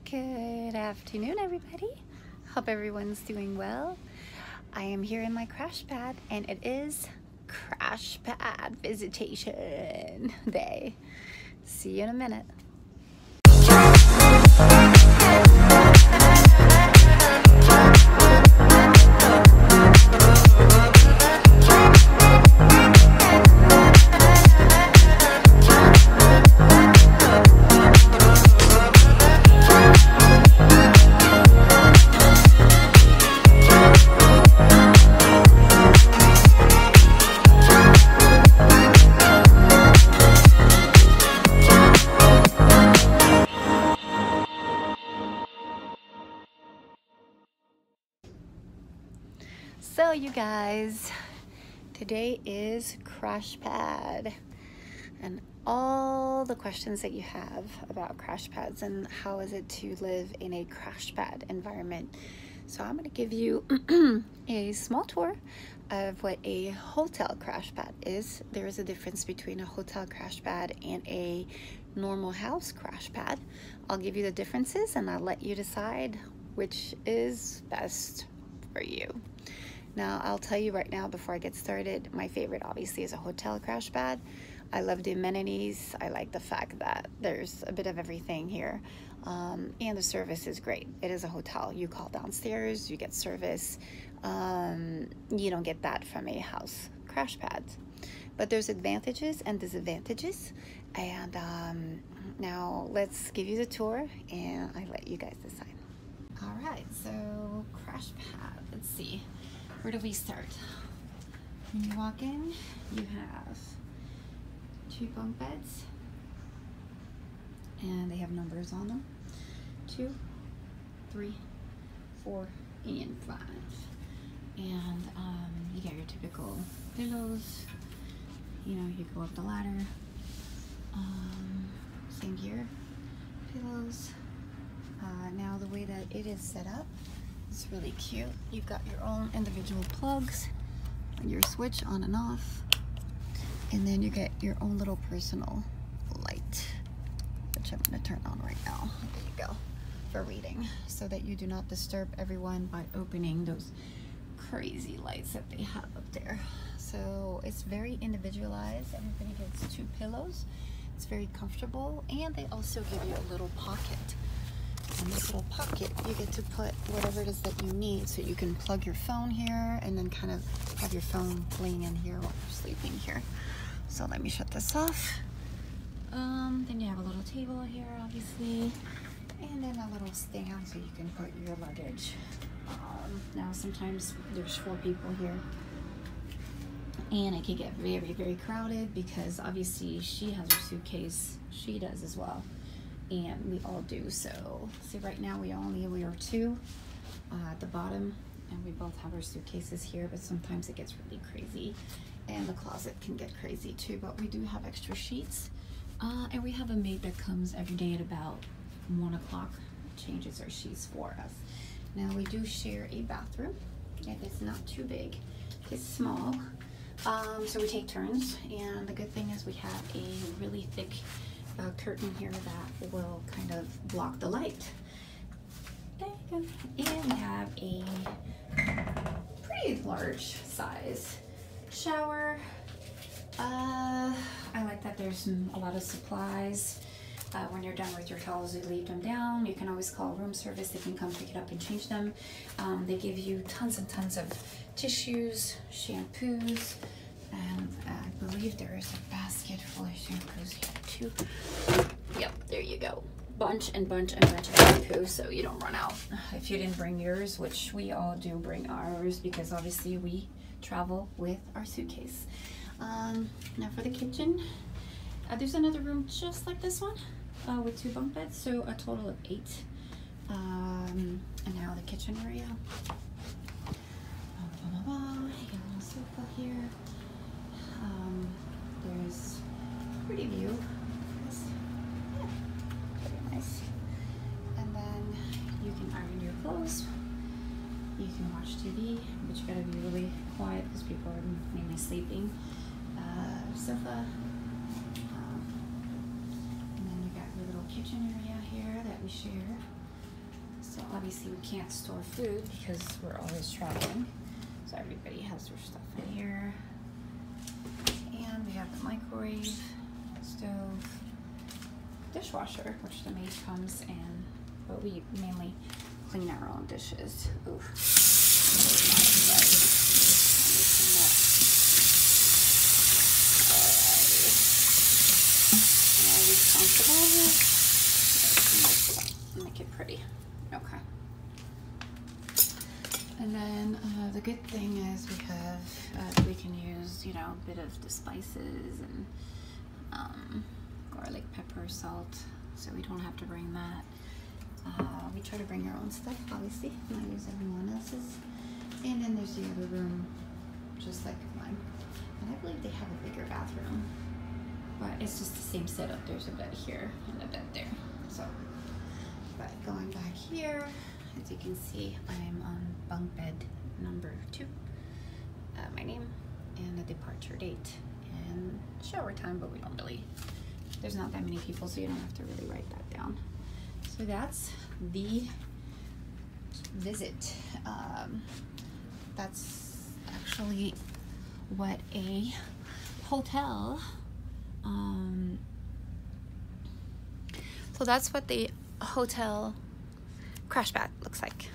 Good afternoon, everybody. Hope everyone's doing well. I am here in my crash pad, and it is crash pad visitation day. See you in a minute. So you guys, today is crash pad, and all the questions that you have about crash pads and how is it to live in a crash pad environment. So I'm going to give you a small tour of what a hotel crash pad is. There is a difference between a hotel crash pad and a normal house crash pad. I'll give you the differences and I'll let you decide which is best for you. Now, I'll tell you right now before I get started, my favorite obviously is a hotel crash pad. I love the amenities. I like the fact that there's a bit of everything here. And the service is great. It is a hotel. You call downstairs, you get service. You don't get that from a house crash pad. But there's advantages and disadvantages. And now let's give you the tour and I let you guys decide. All right, so crash pad, let's see. Where do we start? When you walk in, you have 2 bunk beds, and they have numbers on them. 2, 3, 4, and 5. And you get your typical pillows. You know, you go up the ladder. Same here, pillows. Now the way that it is set up, it's really cute. You've got your own individual plugs, your switch on and off, and then you get your own little personal light, which I'm going to turn on right now. There you go, for reading, so that you do not disturb everyone by opening those crazy lights that they have up there. So it's very individualized. Everybody gets 2 pillows. It's very comfortable, and they also give you a little pocket. In this little pocket, you get to put whatever it is that you need. So you can plug your phone here and then kind of have your phone laying in here while you're sleeping here. So let me shut this off. Then you have a little table here, obviously, and then a little stand so you can put your luggage. Now sometimes there's 4 people here, and it can get very, very crowded because obviously she has her suitcase. She does as well. And we all do. So see, right now we are 2 at the bottom, and we both have our suitcases here, but sometimes it gets really crazy and the closet can get crazy too. But we do have extra sheets, and we have a maid that comes every day at about 1 o'clock, changes our sheets for us. Now we do share a bathroom. It is not too big, it's small, so we take turns. And the good thing is we have a really thick curtain here that will kind of block the light. There you go. And we have a pretty large size shower. I like that there's a lot of supplies. When you're done with your towels, you leave them down. You can always call room service. They can come pick it up and change them. They give you tons and tons of tissues, shampoos, and I believe there is a basket full of shampoos here too. Yep, there you go. Bunch of shampoo, so you don't run out. If you didn't bring yours, which we all do bring ours because obviously we travel with our suitcase. Now for the kitchen, there's another room just like this one with 2 bunk beds, so a total of 8. And now the kitchen area. You got a little sofa here. There's a pretty view. Yeah, pretty nice. And then you can iron your clothes. You can watch TV, but you gotta be really quiet because people are mainly sleeping. Sofa. And then you got your little kitchen area here that we share. So obviously we can't store food because we're always traveling. So everybody has their stuff in here. And we have the microwave, stove, dishwasher, which the maid comes in, but we mainly clean our own dishes. Oof. Make it pretty. Okay. And then the good thing is we have we can use, you know, a bit of the spices and garlic, pepper, salt, so we don't have to bring that. We try to bring our own stuff, obviously, not use everyone else's. And then there's the other room, just like mine. And I believe they have a bigger bathroom, but it's just the same setup. There's a bed here and a bed there. So, but going back here, as you can see, I'm on bunk bed number 2. My name and the departure date and shower time, but we don't really, there's not that many people, so you don't have to really write that down. So that's the visit. That's actually what a hotel, so that's what the hotel crash pad looks like.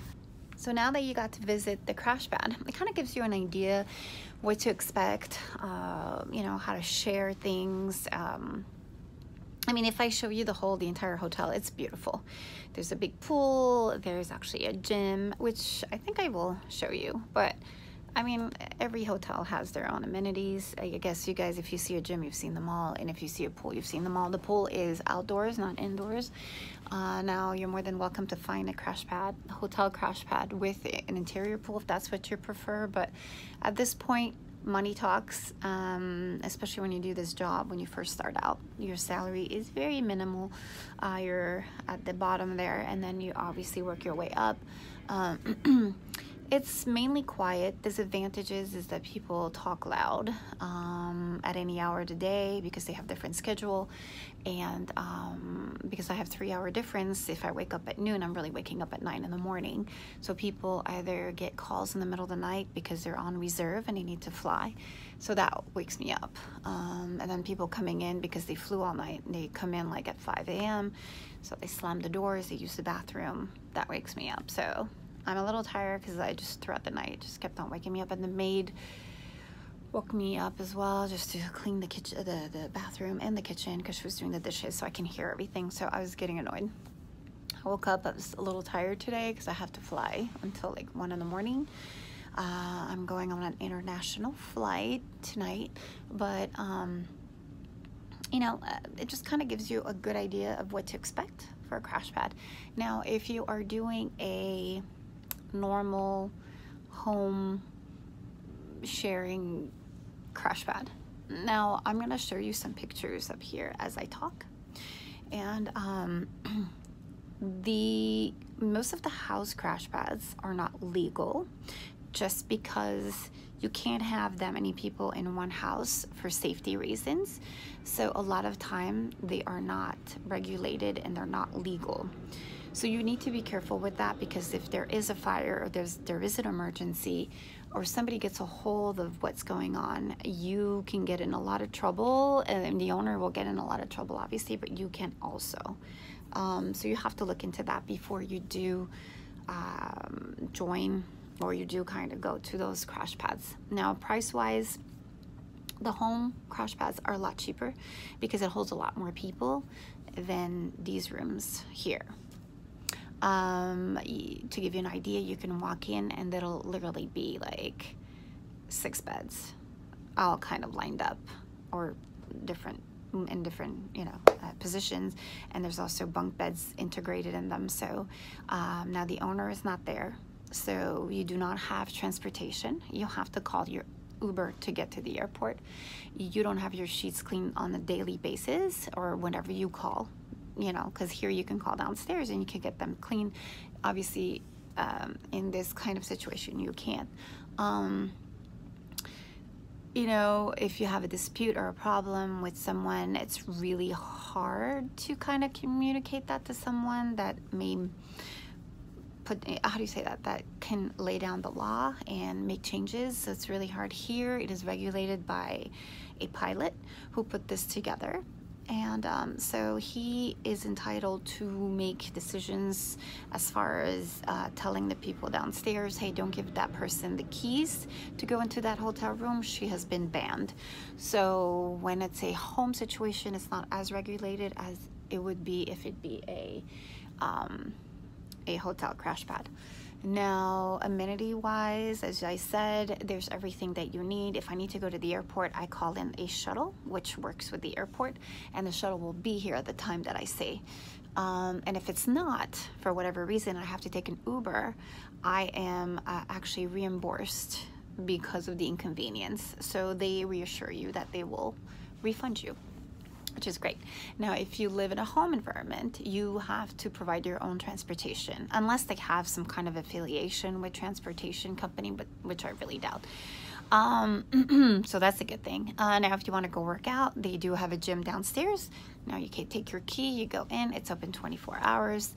So now that you got to visit the crash pad, it kind of gives you an idea what to expect, you know, how to share things. I mean, if I show you the entire hotel, it's beautiful. There's a big pool, there's actually a gym, which I think I will show you, but I mean, every hotel has their own amenities. I guess you guys, if you see a gym, you've seen them all, and if you see a pool, you've seen them all. The pool is outdoors, not indoors. Now, you're more than welcome to find a crash pad, a hotel crash pad with an interior pool if that's what you prefer, but at this point, money talks, especially when you do this job. When you first start out, your salary is very minimal. You're at the bottom there, and then you obviously work your way up. It's mainly quiet. Disadvantages is that people talk loud at any hour of the day because they have different schedule, and because I have 3-hour difference, if I wake up at noon, I'm really waking up at 9 in the morning. So people either get calls in the middle of the night because they're on reserve and they need to fly, so that wakes me up. And then people coming in because they flew all night, and they come in like at 5 a.m. so they slam the doors, they use the bathroom, that wakes me up. So I'm a little tired because I just, throughout the night, just kept on waking me up, and the maid woke me up as well just to clean the kitchen, the bathroom and the kitchen, because she was doing the dishes, so I can hear everything. So I was getting annoyed. I woke up, I was a little tired today because I have to fly until like 1 in the morning. I'm going on an international flight tonight, but you know, it just kind of gives you a good idea of what to expect for a crash pad. Now, if you are doing a normal home sharing crash pad, now I'm gonna show you some pictures up here as I talk, and most of the house crash pads are not legal, just because you can't have that many people in one house for safety reasons. So a lot of time they are not regulated and they're not legal. So you need to be careful with that, because if there is a fire or there is an emergency, or somebody gets a hold of what's going on, you can get in a lot of trouble, and the owner will get in a lot of trouble, obviously, but you can also. So you have to look into that before you do join, or you do kind of go to those crash pads. Now, price-wise, the home crash pads are a lot cheaper because it holds a lot more people than these rooms here. To give you an idea, you can walk in and it'll literally be like 6 beds all kind of lined up, or in different, you know, positions, and there's also bunk beds integrated in them. So now the owner is not there, so you do not have transportation. You have to call your Uber to get to the airport. You don't have your sheets cleaned on a daily basis or whenever you call, you know, because here you can call downstairs and you can get them clean. Obviously, in this kind of situation, you can't. You know, if you have a dispute or a problem with someone, it's really hard to kind of communicate that to someone that may put, how do you say that, that can lay down the law and make changes. So it's really hard here. It is regulated by a pilot who put this together. And so he is entitled to make decisions as far as telling the people downstairs, hey, don't give that person the keys to go into that hotel room. She has been banned. So when it's a home situation, it's not as regulated as it would be if it be a hotel crash pad. Now, amenity wise, as I said, there's everything that you need. If I need to go to the airport, I call in a shuttle, which works with the airport, and the shuttle will be here at the time that I say. And if it's not, for whatever reason, I have to take an Uber, I am actually reimbursed because of the inconvenience. So they reassure you that they will refund you, which is great. Now, if you live in a home environment, you have to provide your own transportation, unless they have some kind of affiliation with transportation company, but which I really doubt. So that's a good thing. Now, if you want to go work out, they do have a gym downstairs. Now you can take your key, you go in, it's open 24 hours.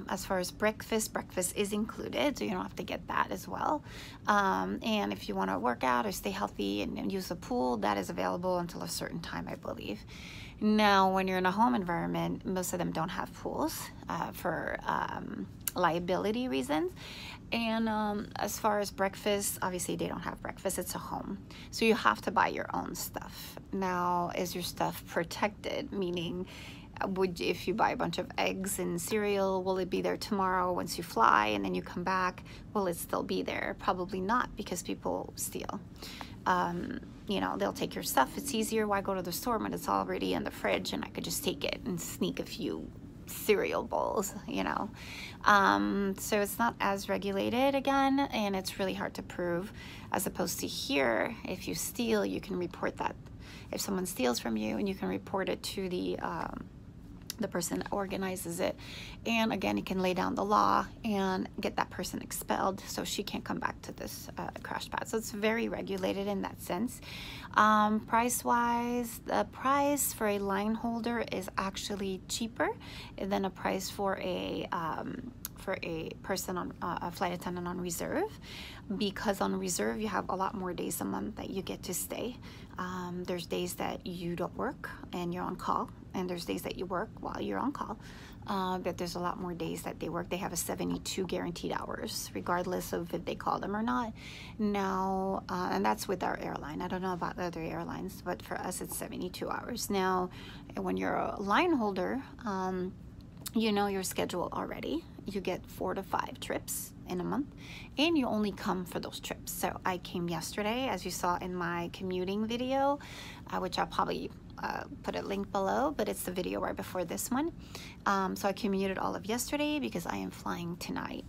As far as breakfast is included, so you don't have to get that as well. And if you want to work out or stay healthy and use the pool, that is available until a certain time, I believe. Now, when you're in a home environment, most of them don't have pools for liability reasons. And as far as breakfast, obviously they don't have breakfast, it's a home. So you have to buy your own stuff. Now, is your stuff protected? Meaning, if you buy a bunch of eggs and cereal, will it be there tomorrow once you fly and then you come back? Will it still be there? Probably not, because people steal. You know, they'll take your stuff. It's easier. Why go to the store when it's already in the fridge and I could just take it and sneak a few cereal bowls, you know? So it's not as regulated again, and it's really hard to prove, as opposed to here, if you steal, you can report that. If someone steals from you, and you can report it to the person that organizes it, and again, you can lay down the law and get that person expelled, so she can't come back to this crash pad. So it's very regulated in that sense. Price wise, the price for a line holder is actually cheaper than a price for a person on a flight attendant on reserve, because on reserve you have a lot more days a month that you get to stay. There's days that you don't work and you're on call, and there's days that you work while you're on call, but there's a lot more days that they work. They have a 72 guaranteed hours, regardless of if they call them or not. Now, and that's with our airline. I don't know about other airlines, but for us it's 72 hours. Now, when you're a line holder, you know your schedule already. You get 4 to 5 trips in a month, and you only come for those trips. So I came yesterday, as you saw in my commuting video, which I'll probably put a link below, but it's the video right before this one. So I commuted all of yesterday because I am flying tonight.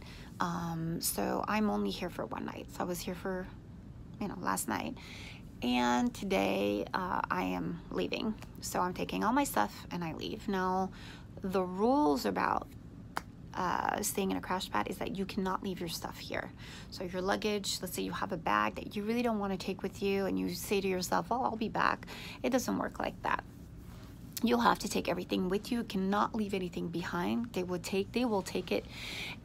So I'm only here for one night. So I was here for, you know, last night. And today I am leaving. So I'm taking all my stuff and I leave. Now, the rules about staying in a crash pad is that you cannot leave your stuff here. So your luggage, let's say you have a bag that you really don't want to take with you, and you say to yourself, oh, I'll be back. It doesn't work like that. You'll have to take everything with you. Cannot leave anything behind. They will take it,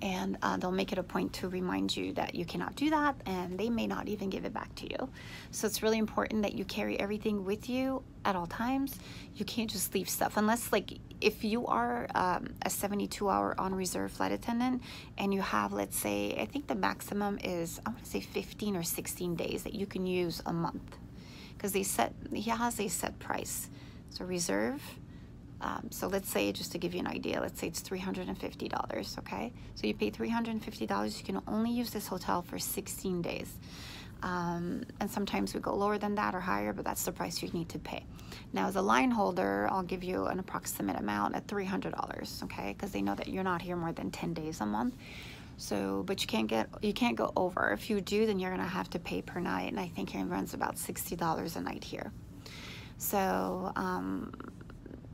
and they'll make it a point to remind you that you cannot do that, and they may not even give it back to you. So it's really important that you carry everything with you at all times. You can't just leave stuff, unless, like, if you are a 72-hour on reserve flight attendant and you have, let's say, I think the maximum is, I want to say 15 or 16 days that you can use a month, because he has a set price. So reserve, so let's say, just to give you an idea, let's say it's $350, okay? So you pay $350, you can only use this hotel for 16 days. And sometimes we go lower than that or higher, but that's the price you need to pay. Now, as a line holder, I'll give you an approximate amount at $300, okay? Because they know that you're not here more than 10 days a month. So, but you can't go over. If you do, then you're gonna have to pay per night, and I think it runs about $60 a night here. So,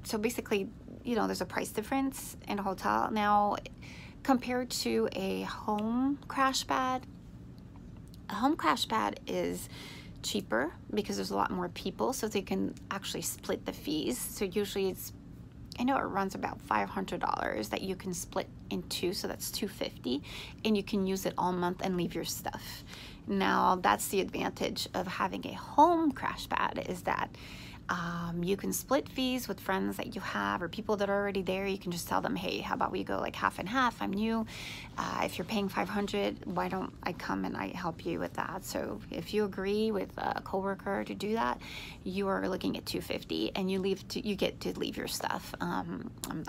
so basically, you know, there's a price difference in a hotel. Now, compared to a home crash pad, a home crash pad is cheaper because there's a lot more people, so they can actually split the fees. So usually it's I know it runs about $500 that you can split in two, so that's $250, and you can use it all month and leave your stuff. Now, that's the advantage of having a home crash pad, is that you can split fees with friends that you have or people that are already there. You can just tell them, hey, how about we go like half and half? I'm new. If you're paying $500, why don't I come and I help you with that? So if you agree with a coworker to do that, you are looking at $250, and you get to leave your stuff. I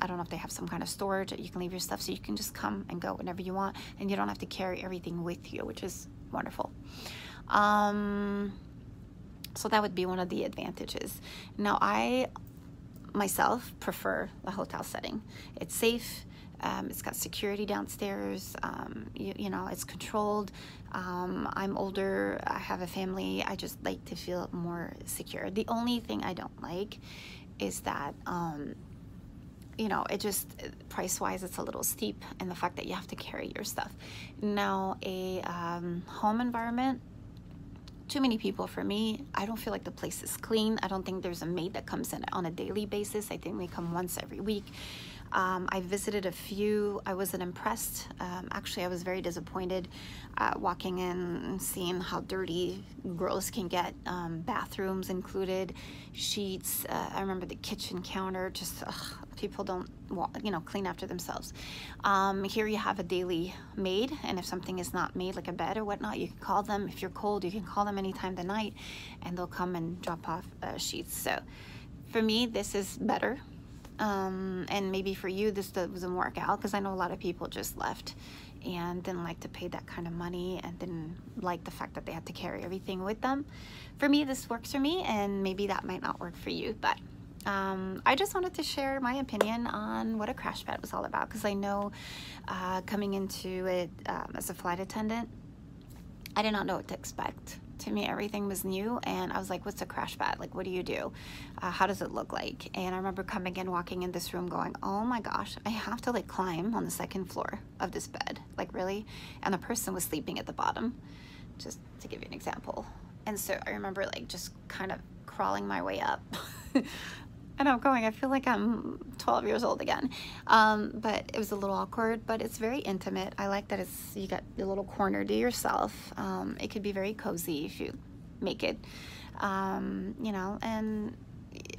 don't know if they have some kind of storage that you can leave your stuff, so you can just come and go whenever you want, and you don't have to carry everything with you, which is wonderful. So that would be one of the advantages. Now, I myself prefer the hotel setting. It's safe. It's got security downstairs. You know, it's controlled. I'm older. I have a family. I just like to feel more secure. The only thing I don't like is that, you know, it just, price-wise, it's a little steep, and the fact that you have to carry your stuff. Now, a home environment, too many people for me. I don't feel like the place is clean. I don't think there's a maid that comes in on a daily basis. I think they come once every week. I visited a few. I wasn't impressed. Actually, I was very disappointed walking in and seeing how dirty, gross can get. Bathrooms included, sheets. I remember the kitchen counter. Just people don't, you know, clean after themselves. Here you have a daily maid, and if something is not made, like a bed or whatnot, you can call them. If you're cold, you can call them anytime of the night, and they'll come and drop off sheets. So for me, this is better. And maybe for you this doesn't work out, because I know a lot of people just left and didn't like to pay that kind of money and didn't like the fact that they had to carry everything with them. For me, this works for me, and maybe that might not work for you, but I just wanted to share my opinion on what a crash pad was all about, because I know coming into it as a flight attendant, I did not know what to expect. To me, everything was new, and I was like, what's a crash pad? Like, what do you do? How does it look like? And I remember walking in this room going, oh my gosh, I have to like climb on the second floor of this bed. Like, really? And the person was sleeping at the bottom, just to give you an example. And so I remember like just kind of crawling my way up. And I'm going, I feel like I'm 12 years old again. But it was a little awkward, but it's very intimate. I like that you got a little corner to yourself. It could be very cozy if you make it, you know, and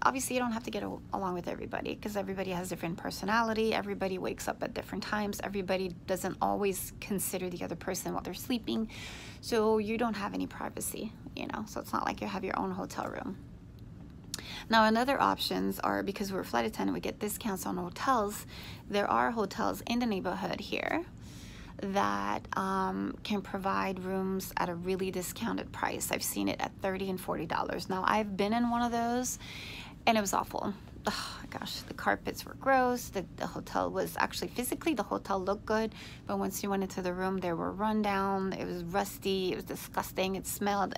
obviously you don't have to get along with everybody, because everybody has different personality. Everybody wakes up at different times. Everybody doesn't always consider the other person while they're sleeping. So you don't have any privacy, you know, so it's not like you have your own hotel room. Now, another options are, because we're a flight attendant, we get discounts on hotels. There are hotels in the neighborhood here that can provide rooms at a really discounted price. I've seen it at $30 and $40. Now, I've been in one of those, and it was awful. Oh my gosh, the carpets were gross. The hotel was actually, physically, the hotel looked good, but once you went into the room, they were run down. It was rusty. It was disgusting. It smelled.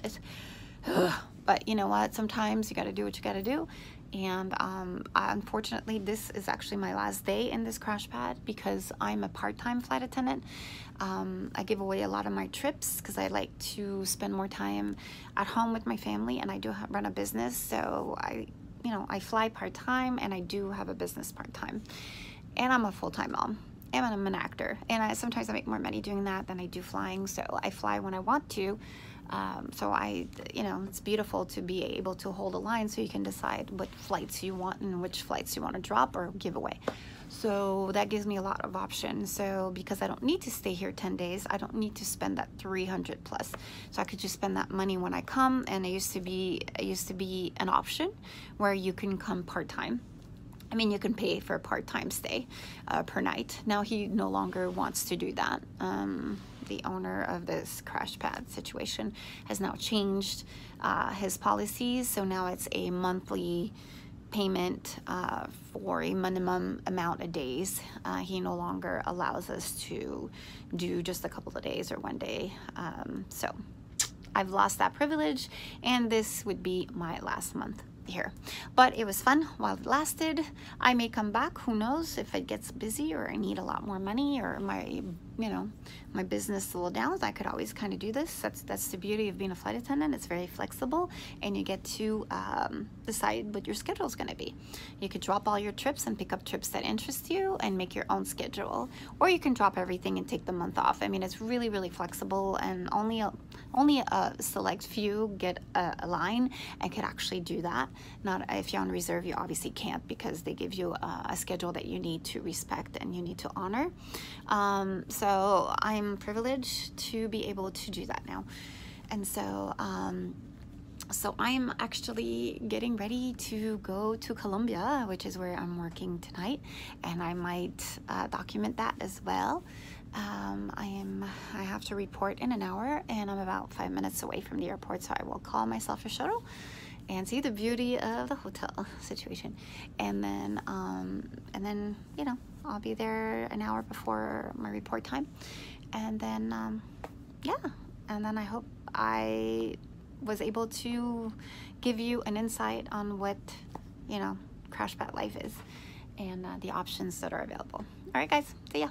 But you know what? Sometimes you got to do what you got to do. And unfortunately, this is actually my last day in this crash pad, because I'm a part-time flight attendant. I give away a lot of my trips because I like to spend more time at home with my family, and I do run a business. So I fly part-time, and I do have a business part-time. And I'm a full-time mom. And I'm an actor. And sometimes I make more money doing that than I do flying. So I fly when I want to. It's beautiful to be able to hold a line so you can decide what flights you want and which flights you want to drop or give away. So that gives me a lot of options. So because I don't need to stay here 10 days, I don't need to spend that 300 plus. So I could just spend that money when I come. And it used to be an option where you can come part-time. I mean, you can pay for a part-time stay per night. Now he no longer wants to do that. The owner of this crash pad situation has now changed his policies. So now it's a monthly payment for a minimum amount of days. He no longer allows us to do just a couple of days or one day. So I've lost that privilege, and this would be my last month here. But it was fun while it lasted. I may come back, who knows, if it gets busy or I need a lot more money or my, you know, my business slow down. I could always kind of do this. That's the beauty of being a flight attendant. It's very flexible, and you get to decide what your schedule is going to be. You could drop all your trips and pick up trips that interest you and make your own schedule, or you can drop everything and take the month off. I mean, it's really, really flexible, and only a select few get a line and could actually do that. Not if you're on reserve, you obviously can't, because they give you a schedule that you need to respect and you need to honor. So I'm privileged to be able to do that now. And so so I'm actually getting ready to go to Colombia, which is where I'm working tonight, and I might document that as well. I have to report in an hour, and I'm about 5 minutes away from the airport, so I will call myself a shuttle and see the beauty of the hotel situation. And then you know, I'll be there an hour before my report time, and then yeah, and then I hope I was able to give you an insight on what, you know, crash pad life is, and the options that are available. All right, guys, see ya.